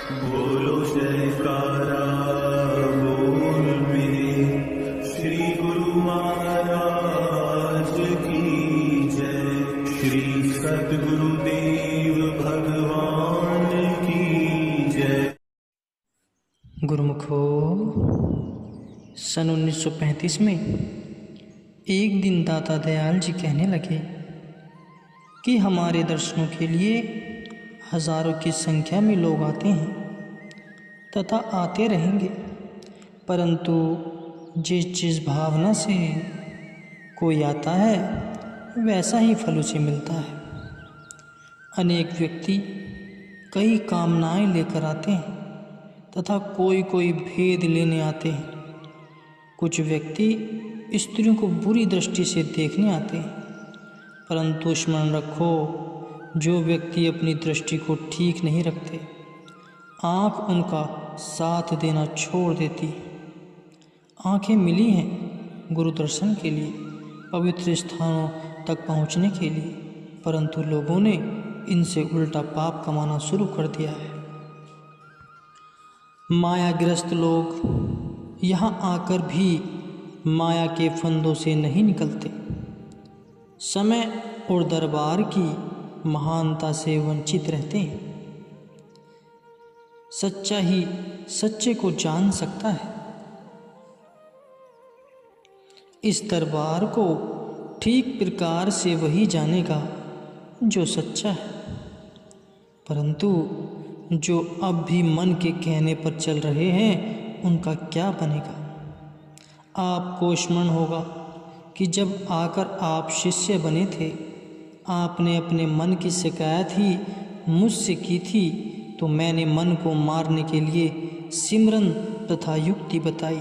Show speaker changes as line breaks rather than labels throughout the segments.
बोलो जयकारा बोल मेरे श्री गुरु महाराज की जय। श्री सद्गुरुदेव भगवान की जय।
गुरुमुखो, सन 1935 में एक दिन दाता दयाल जी कहने लगे कि हमारे दर्शनों के लिए हजारों की संख्या में लोग आते हैं तथा आते रहेंगे, परंतु जिस भावना से कोई आता है वैसा ही फल उसे मिलता है। अनेक व्यक्ति कई कामनाएं लेकर आते हैं तथा कोई भेद लेने आते हैं। कुछ व्यक्ति स्त्रियों को बुरी दृष्टि से देखने आते हैं, परंतु स्मरण रखो, जो व्यक्ति अपनी दृष्टि को ठीक नहीं रखते, आँख उनका साथ देना छोड़ देती है। आँखें मिली हैं गुरु दर्शन के लिए, पवित्र स्थानों तक पहुँचने के लिए, परंतु लोगों ने इनसे उल्टा पाप कमाना शुरू कर दिया है। मायाग्रस्त लोग यहाँ आकर भी माया के फंदों से नहीं निकलते। समय और दरबार की महानता से वंचित रहते हैं। सच्चा ही सच्चे को जान सकता है। इस दरबार को ठीक प्रकार से वही जानेगा जो सच्चा है, परंतु जो अब भी मन के कहने पर चल रहे हैं उनका क्या बनेगा। आपको स्मरण होगा कि जब आकर आप शिष्य बने थे, आपने अपने मन की शिकायत ही मुझसे की थी, तो मैंने मन को मारने के लिए सिमरन तथा युक्ति बताई।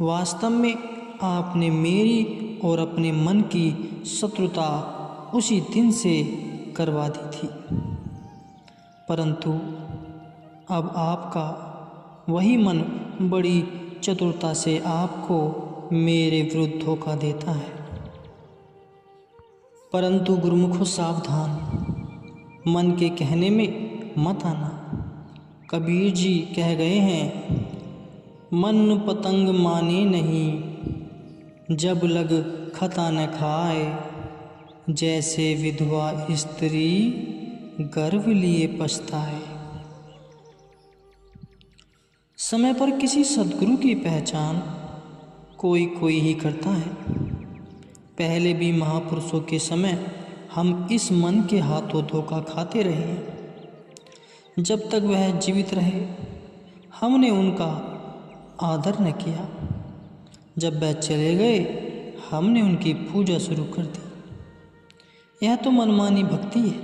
वास्तव में आपने मेरी और अपने मन की शत्रुता उसी दिन से करवा दी थी, परंतु अब आपका वही मन बड़ी चतुरता से आपको मेरे विरुद्ध धोखा देता है। परंतु गुरुमुखो सावधान, मन के कहने में मत आना। कबीर जी कह गए हैं, मन पतंग माने नहीं, जब लग खता न खाए, जैसे विधवा स्त्री गर्भ लिए पछताए। समय पर किसी सद्गुरु की पहचान कोई ही करता है। पहले भी महापुरुषों के समय हम इस मन के हाथों धोखा खाते रहे हैं। जब तक वह जीवित रहे हमने उनका आदर न किया, जब वह चले गए हमने उनकी पूजा शुरू कर दी। यह तो मनमानी भक्ति है।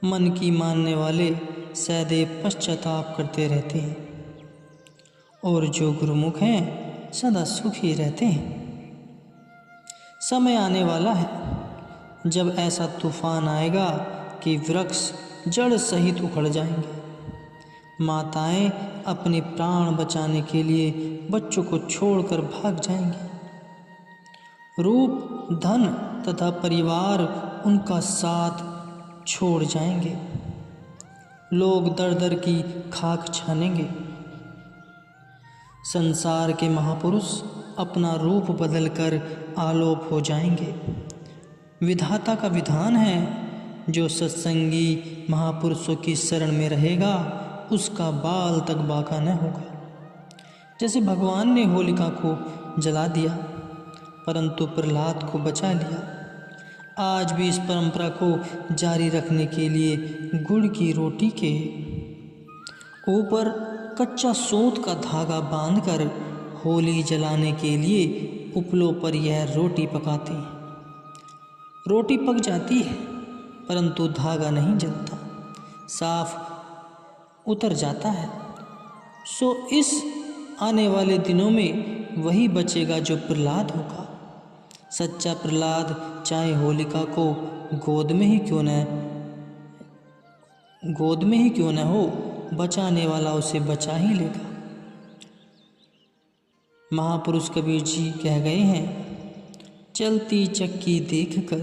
मन की मानने वाले सदैव पश्चाताप करते रहते हैं, और जो गुरुमुख हैं सदा सुखी रहते हैं। समय आने वाला है जब ऐसा तूफान आएगा कि वृक्ष जड़ सहित उखड़ जाएंगे। माताएं अपने प्राण बचाने के लिए बच्चों को छोड़कर भाग जाएंगी। रूप, धन तथा परिवार उनका साथ छोड़ जाएंगे। लोग दर दर की खाक छानेंगे। संसार के महापुरुष अपना रूप बदलकर आलोप हो जाएंगे। विधाता का विधान है, जो सत्संगी महापुरुषों की शरण में रहेगा उसका बाल तक बाका न होगा। जैसे भगवान ने होलिका को जला दिया परंतु प्रहलाद को बचा लिया, आज भी इस परंपरा को जारी रखने के लिए गुड़ की रोटी के ऊपर कच्चा सोंत का धागा बांधकर होली जलाने के लिए उपलों पर यह रोटी पकाते हैं। रोटी पक जाती है परंतु धागा नहीं जलता, साफ उतर जाता है। सो इस आने वाले दिनों में वही बचेगा जो प्रहलाद होगा। सच्चा प्रहलाद चाहे होलिका को गोद में ही क्यों न हो, बचाने वाला उसे बचा ही लेगा। महापुरुष कबीर जी कह गए हैं, चलती चक्की देखकर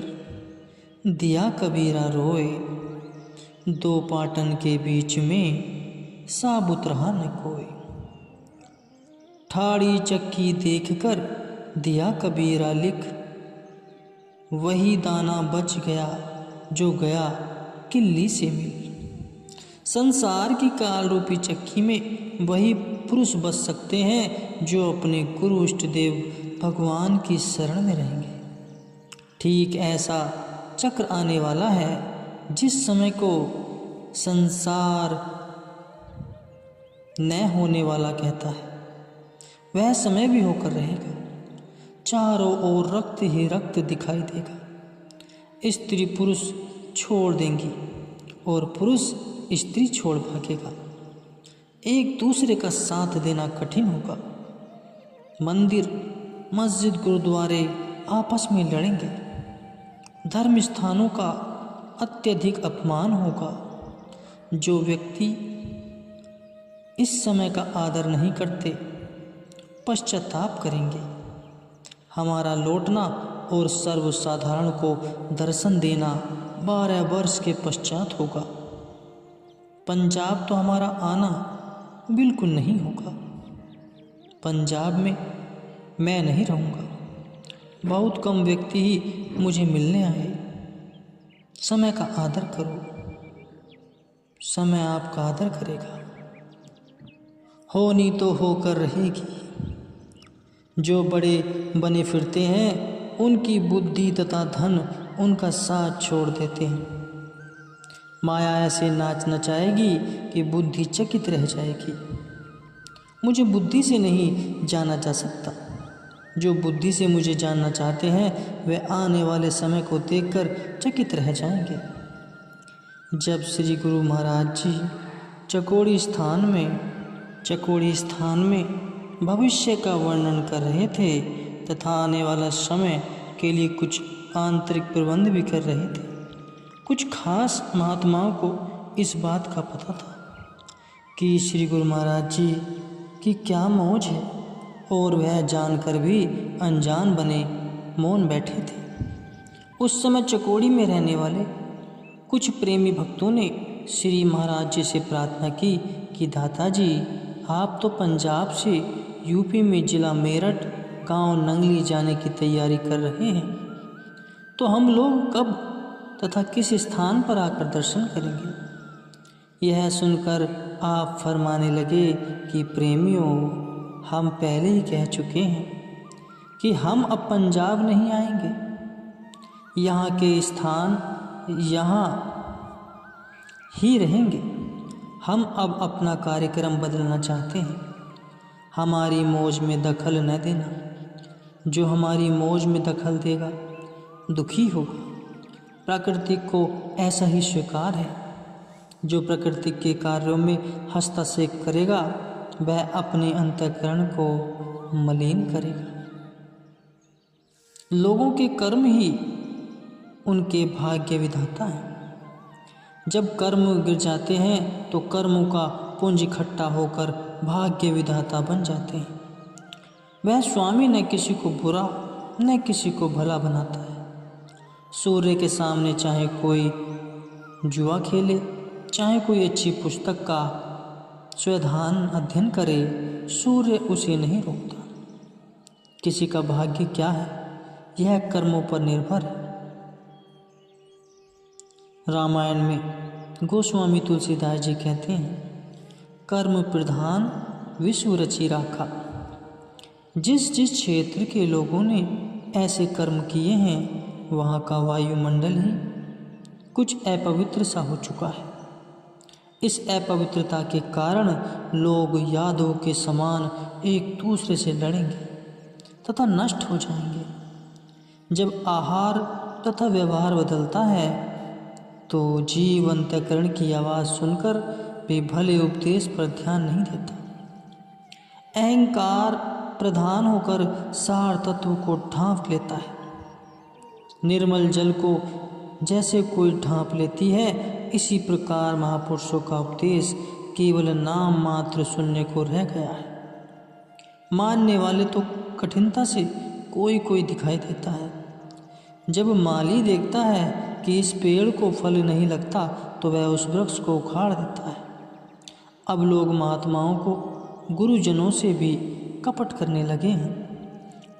दिया कबीरा रोए, दो पाटन के बीच में साबुत रहा न कोई। ठाड़ी चक्की देखकर दिया कबीरा लिख, वही दाना बच गया जो गया किल्ली से मिल। संसार की काल रूपी चक्की में वही पुरुष बच सकते हैं जो अपने गुरु इष्ट देव भगवान की शरण में रहेंगे। ठीक ऐसा चक्र आने वाला है जिस समय को संसार न होने वाला कहता है, वह समय भी होकर रहेगा। चारों ओर रक्त ही रक्त दिखाई देगा। स्त्री पुरुष छोड़ देंगी और पुरुष स्त्री छोड़ भागेगा। एक दूसरे का साथ देना कठिन होगा। मंदिर, मस्जिद, गुरुद्वारे आपस में लड़ेंगे। धर्म स्थानों का अत्यधिक अपमान होगा। जो व्यक्ति इस समय का आदर नहीं करते पश्चाताप करेंगे। हमारा लौटना और सर्वसाधारण को दर्शन देना 12 वर्ष के पश्चात होगा। पंजाब तो हमारा आना बिल्कुल नहीं होगा। पंजाब में मैं नहीं रहूँगा। बहुत कम व्यक्ति ही मुझे मिलने आए। समय का आदर करो, समय आपका आदर करेगा। होनी तो होकर रहेगी। जो बड़े बने फिरते हैं उनकी बुद्धि तथा धन उनका साथ छोड़ देते हैं। माया ऐसे नाच नचाएगी कि बुद्धि चकित रह जाएगी। मुझे बुद्धि से नहीं जाना जा सकता। जो बुद्धि से मुझे जानना चाहते हैं वे आने वाले समय को देखकर चकित रह जाएंगे। जब श्री गुरु महाराज जी चकोड़ी स्थान में भविष्य का वर्णन कर रहे थे तथा आने वाला समय के लिए कुछ आंतरिक प्रबंध भी कर रहे थे, कुछ खास महात्माओं को इस बात का पता था कि श्री गुरु महाराज जी की क्या मौज है और वह जानकर भी अनजान बने मौन बैठे थे। उस समय चकोड़ी में रहने वाले कुछ प्रेमी भक्तों ने श्री महाराज जी से प्रार्थना की कि दाता जी, आप तो पंजाब से यूपी में जिला मेरठ गांव नंगली जाने की तैयारी कर रहे हैं, तो हम लोग कब तथा किस स्थान पर आकर दर्शन करेंगे। यह सुनकर आप फरमाने लगे कि प्रेमियों, हम पहले ही कह चुके हैं कि हम अब पंजाब नहीं आएंगे। यहाँ के स्थान यहाँ ही रहेंगे। हम अब अपना कार्यक्रम बदलना चाहते हैं। हमारी मौज में दखल न देना। जो हमारी मौज में दखल देगा दुखी होगा। प्रकृति को ऐसा ही स्वीकार है। जो प्रकृति के कार्यों में हस्तक्षेप करेगा वह अपने अंतःकरण को मलिन करेगा। लोगों के कर्म ही उनके भाग्य विधाता हैं। जब कर्म गिर जाते हैं तो कर्मों का पुंज इकट्ठा होकर भाग्य विधाता बन जाते हैं। वह स्वामी न किसी को बुरा न किसी को भला बनाता है। सूर्य के सामने चाहे कोई जुआ खेले, चाहे कोई अच्छी पुस्तक का स्वाध्याय अध्ययन करे, सूर्य उसे नहीं रोकता। किसी का भाग्य क्या है यह कर्मों पर निर्भर है। रामायण में गोस्वामी तुलसीदास जी कहते हैं, कर्म प्रधान विश्व रचि राखा। जिस जिस क्षेत्र के लोगों ने ऐसे कर्म किए हैं वहाँ का वायुमंडल ही कुछ अपवित्र सा हो चुका है। इस अपवित्रता के कारण लोग यादों के समान एक दूसरे से लड़ेंगे तथा नष्ट हो जाएंगे। जब आहार तथा व्यवहार बदलता है तो जीव अंतःकरण की आवाज़ सुनकर भी भले उपदेश पर ध्यान नहीं देता। अहंकार प्रधान होकर सार तत्व को ढांप लेता है। निर्मल जल को जैसे कोई ढांप लेती है, इसी प्रकार महापुरुषों का उपदेश केवल नाम मात्र सुनने को रह गया है। मानने वाले तो कठिनता से कोई कोई दिखाई देता है। जब माली देखता है कि इस पेड़ को फल नहीं लगता तो वह उस वृक्ष को उखाड़ देता है। अब लोग महात्माओं को गुरुजनों से भी कपट करने लगे हैं।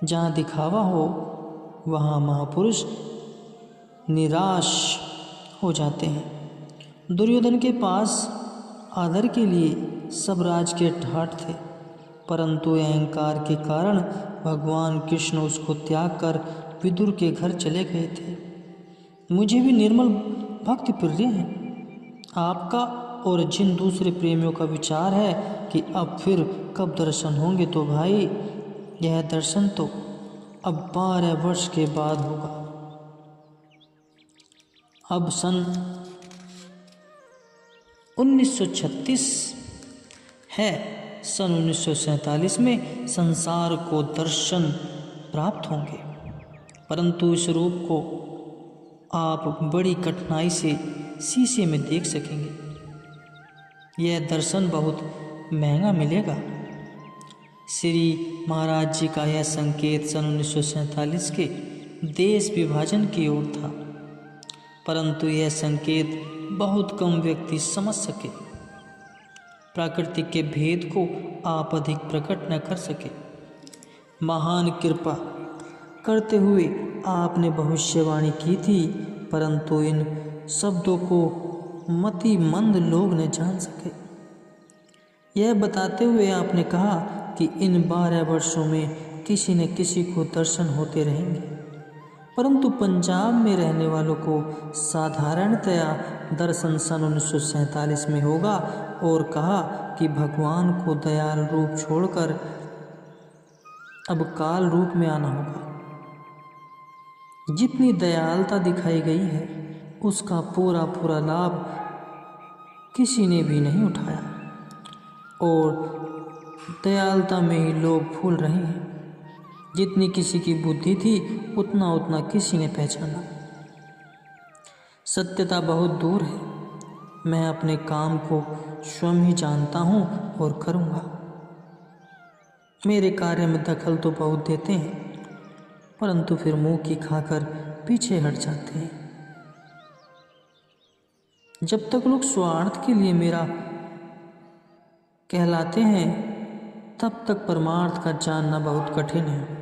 जहाँ दिखावा हो वहाँ महापुरुष निराश हो जाते हैं। दुर्योधन के पास आदर के लिए सब राज के ठाट थे, परंतु अहंकार के कारण भगवान कृष्ण उसको त्याग कर विदुर के घर चले गए थे। मुझे भी निर्मल भक्ति प्रिय है आपका और जिन दूसरे प्रेमियों का विचार है कि अब फिर कब दर्शन होंगे, तो भाई यह दर्शन तो अब 12 वर्ष के बाद होगा। अब सन 1936 है। सन 1947 में संसार को दर्शन प्राप्त होंगे, परंतु इस रूप को आप बड़ी कठिनाई से शीशे में देख सकेंगे। यह दर्शन बहुत महंगा मिलेगा। श्री महाराज जी का यह संकेत सन 1947 के देश विभाजन की ओर था, परंतु यह संकेत बहुत कम व्यक्ति समझ सके। प्रकृति के भेद को आप अधिक प्रकट न कर सके। महान कृपा करते हुए आपने भविष्यवाणी की थी, परंतु इन शब्दों को मतिमंद लोग न जान सके। यह बताते हुए आपने कहा कि इन 12 वर्षों में किसी न किसी को दर्शन होते रहेंगे, परंतु पंजाब में रहने वालों को साधारणतया दर्शन सन 1947 में होगा, और कहा कि भगवान को दयाल रूप छोड़कर अब काल रूप में आना होगा। जितनी दयालुता दिखाई गई है उसका पूरा पूरा लाभ किसी ने भी नहीं उठाया, और दयालुता में ही लोग फूल रहे हैं। जितनी किसी की बुद्धि थी उतना उतना किसी ने पहचाना। सत्यता बहुत दूर है। मैं अपने काम को स्वयं ही जानता हूँ और करूँगा। मेरे कार्य में दखल तो बहुत देते हैं, परंतु फिर मुंह की खाकर पीछे हट जाते हैं। जब तक लोग स्वार्थ के लिए मेरा कहलाते हैं, तब तक परमार्थ का जानना बहुत कठिन है।